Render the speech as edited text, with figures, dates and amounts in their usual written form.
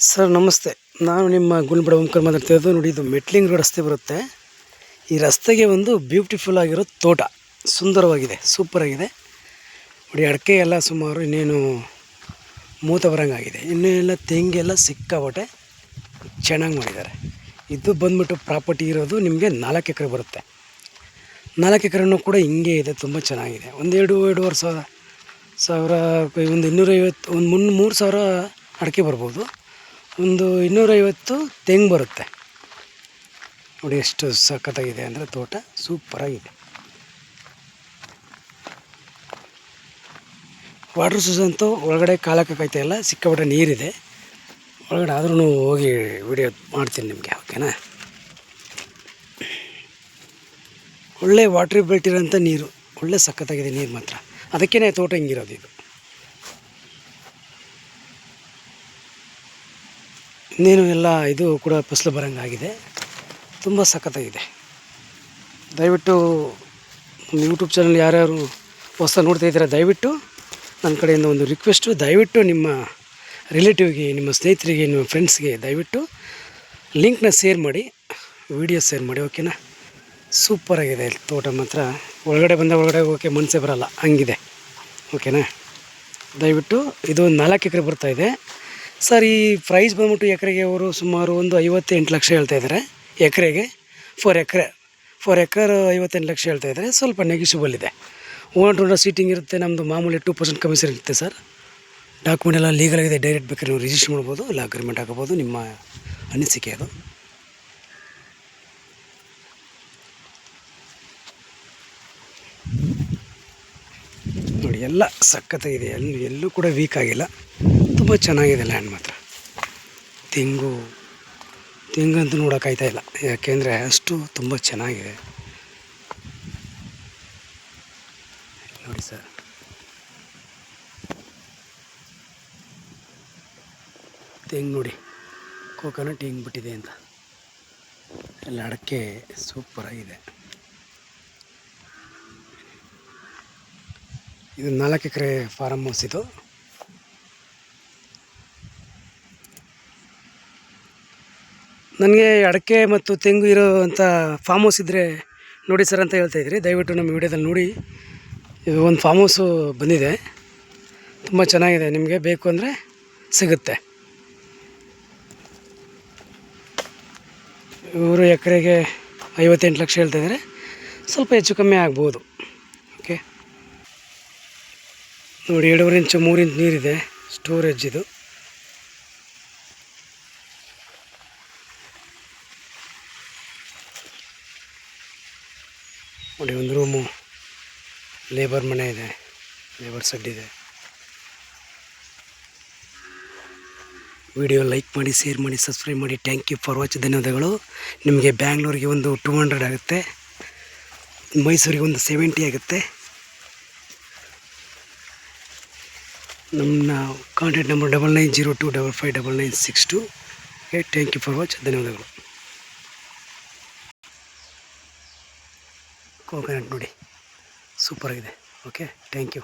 Sir ನಮಸ್ತೆ. ನಾನು ನಿಮ್ಮ ಗುಲ್ಬರ್ಗ ಓಂಕಾರ ಮಾತಾಡ್ತಿರೋದು. ನೋಡಿ, ಇದು ಮೆಟ್ಲಿಂಗ್ ರೋಡ್ ರಸ್ತೆ ಬರುತ್ತೆ. ಈ ರಸ್ತೆಗೆ ಒಂದು ಬ್ಯೂಟಿಫುಲ್ ಆಗಿರೋ ತೋಟ, ಸುಂದರವಾಗಿದೆ, ಸೂಪರಾಗಿದೆ. ನೋಡಿ, ಅಡಿಕೆ ಎಲ್ಲ ಸುಮಾರು ಇನ್ನೇನು ಮೂತ ಬರೋಂಗಾಗಿದೆ. ಇನ್ನೇನೆಲ್ಲ ತೆಂಗೆಲ್ಲ ಸಿಕ್ಕಾಬಟ್ಟೆ ಚೆನ್ನಾಗಿ ಮಾಡಿದ್ದಾರೆ. ಇದು ಬಂದ್ಬಿಟ್ಟು ಪ್ರಾಪರ್ಟಿ ಇರೋದು ನಿಮಗೆ 4 ಎಕರೆ ಬರುತ್ತೆ. 4 ಎಕರೆನೂ ಕೂಡ ಹಿಂಗೆ ಇದೆ, ತುಂಬ ಚೆನ್ನಾಗಿದೆ. ಒಂದು ಎರಡೂವರೆ ಸಾವಿರ ಒಂದು 250, ಒಂದು 3,000 ಅಡಿಕೆ ಬರ್ಬೋದು. ಒಂದು 250 ತೆಂಗು ಬರುತ್ತೆ. ನೋಡಿ ಎಷ್ಟು ಸಖತ್ತಾಗಿದೆ ಅಂದರೆ ತೋಟ ಸೂಪರಾಗಿದೆ. ವಾಟರ್ ಸೋರ್ಸ್ ಅಂತೂ ಒಳಗಡೆ ಕಾಲಕ್ಕಾಗ್ತಾ ಇಲ್ಲ, ಸಿಕ್ಕಾಪಟ್ಟೆ ನೀರಿದೆ ಒಳಗಡೆ. ಆದ್ರೂ ಹೋಗಿ ವಿಡಿಯೋ ಮಾಡ್ತೀನಿ ನಿಮಗೆ, ಓಕೆನಾ? ಒಳ್ಳೆ ವಾಟ್ರ್ ಬೆಲ್ಟಿರೋಂಥ ನೀರು, ಒಳ್ಳೆ ಸಖತ್ತಾಗಿದೆ ನೀರು ಮಾತ್ರ. ಅದಕ್ಕೇ ತೋಟ ಹಿಂಗಿರೋದು. ಇದು ಇನ್ನೇನು ಎಲ್ಲ ಇದು ಕೂಡ ಫಸಲು ಬರೋಂಗಾಗಿದೆ, ತುಂಬ ಸಖತ್ತಾಗಿದೆ. ದಯವಿಟ್ಟು ಯೂಟ್ಯೂಬ್ ಚಾನಲ್ ಯಾರ್ಯಾರು ಹೊಸ ನೋಡ್ತಾ ಇದ್ದೀರಾ, ದಯವಿಟ್ಟು ನನ್ನ ಕಡೆಯಿಂದ ಒಂದು ರಿಕ್ವೆಸ್ಟು, ದಯವಿಟ್ಟು ನಿಮ್ಮ ರಿಲೇಟಿವ್ಗೆ, ನಿಮ್ಮ ಸ್ನೇಹಿತರಿಗೆ, ನಿಮ್ಮ ಫ್ರೆಂಡ್ಸ್ಗೆ ದಯವಿಟ್ಟು ಲಿಂಕ್ನ ಶೇರ್ ಮಾಡಿ, ವಿಡಿಯೋ ಶೇರ್ ಮಾಡಿ, ಓಕೆನಾ? ಸೂಪರಾಗಿದೆ ತೋಟ ಮಾತ್ರ. ಒಳಗಡೆ ಒಳಗಡೆ ಹೋಗೋಕ್ಕೆ ಮನಸ್ಸೇ ಬರೋಲ್ಲ, ಹಂಗಿದೆ, ಓಕೆನಾ? ದಯವಿಟ್ಟು ಇದು 4 ಎಕರೆ ಬರ್ತಾಯಿದೆ ಸರ್. ಈ ಪ್ರೈಸ್ ಬಂದ್ಬಿಟ್ಟು ಎಕರೆಗೆ ಅವರು ಸುಮಾರು ಒಂದು 58 ಲಕ್ಷ ಹೇಳ್ತಾಯಿದ್ದಾರೆ ಎಕರೆಗೆ. 4 ಎಕರ್ 58 ಲಕ್ಷ ಹೇಳ್ತಾಯಿದ್ದಾರೆ. ಸ್ವಲ್ಪ ನೆಗಿಷಿಬಲ್ ಇದೆ. ಓನರ್ ಸೀಟಿಂಗ್ ಇರುತ್ತೆ. ನಮ್ಮದು ಮಾಮೂಲಿ 2% ಕಮಿಷನ್ ಇರುತ್ತೆ ಸರ್. ಡಾಕ್ಯುಮೆಂಟ್ ಎಲ್ಲ ಲೀಗಲ್ ಆಗಿದೆ. ಡೈರೆಕ್ಟ್ ಬೇಕಾದ್ರೆ ನೀವು ರಿಜಿಸ್ಟರ್ ಮಾಡ್ಬೋದು, ಇಲ್ಲ ಅಗ್ರಿಮೆಂಟ್ ಹಾಕೋಬೋದು, ನಿಮ್ಮ ಅನಿಸಿಕೆ ಅದು. ನೋಡಿ, ಎಲ್ಲ ಸಖತ್ತಾಗಿದೆ, ಎಲ್ಲೂ ಕೂಡ ವೀಕ್ ಆಗಿಲ್ಲ, ತುಂಬ ಚೆನ್ನಾಗಿದೆ ಲ್ಯಾಂಡ್ ಮಾತ್ರ. ತೆಂಗಂತೂ ನೋಡೋಕ್ಕಾಗ್ತಾ ಇಲ್ಲ, ಯಾಕೆಂದರೆ ಅಷ್ಟು ತುಂಬ ಚೆನ್ನಾಗಿದೆ. ನೋಡಿ ಸರ್, ತೆಂಗು ನೋಡಿ, ಕೋಕೋನಟ್ ಹೆಂಗೆ ಬಿಟ್ಟಿದೆ ಅಂತ. ಎಲ್ಲ ಅಡಿಕೆ ಸೂಪರಾಗಿದೆ. ಇದು 4 ಎಕರೆ ಫಾರಮ್ ಹೌಸ್. ಇದು ನನಗೆ ಅಡಿಕೆ ಮತ್ತು ತೆಂಗು ಇರೋವಂಥ ಫಾರ್ಮ್ ಹೌಸ್ ಇದ್ದರೆ ನೋಡಿ ಸರ್ ಅಂತ ಹೇಳ್ತಾಯಿದ್ರಿ. ದಯವಿಟ್ಟು ನಮ್ಮ ವಿಡಿಯೋದಲ್ಲಿ ನೋಡಿ, ಇದು ಒಂದು ಫಾರ್ಮ್ ಹೌಸು ಬಂದಿದೆ, ತುಂಬ ಚೆನ್ನಾಗಿದೆ. ನಿಮಗೆ ಬೇಕು ಅಂದರೆ ಸಿಗುತ್ತೆ. ಇವರು ಎಕರೆಗೆ 58 ಲಕ್ಷ ಹೇಳ್ತಾಯಿದ್ದಾರೆ, ಸ್ವಲ್ಪ ಹೆಚ್ಚು ಕಮ್ಮಿ ಆಗ್ಬೋದು, ಓಕೆ? ನೋಡಿ, 2.5 ಇಂಚು 3 ಇಂಚು ನೀರಿದೆ, ಸ್ಟೋರೇಜ್ ಇದು. ನೋಡಿ, ಒಂದು ರೂಮು, ಲೇಬರ್ ಮನೆ ಇದೆ, ಲೇಬರ್ ಸೆಡ್ ಇದೆ. ವಿಡಿಯೋ ಲೈಕ್ ಮಾಡಿ, ಶೇರ್ ಮಾಡಿ, ಸಬ್ಸ್ಕ್ರೈಬ್ ಮಾಡಿ. Thank you for watch. ಧನ್ಯವಾದಗಳು. ನಿಮಗೆ ಬ್ಯಾಂಗ್ಳೂರಿಗೆ ಒಂದು 200 ಆಗುತ್ತೆ, ಮೈಸೂರಿಗೆ ಒಂದು 70 ಆಗುತ್ತೆ. ನಮ್ಮ contact number 9902559962. Okay, thank you for watch. ಧನ್ಯವಾದಗಳು. ಕೋಕೋನಟ್ ನೋಡಿ, ಸೂಪರಾಗಿದೆ. Okay, thank you.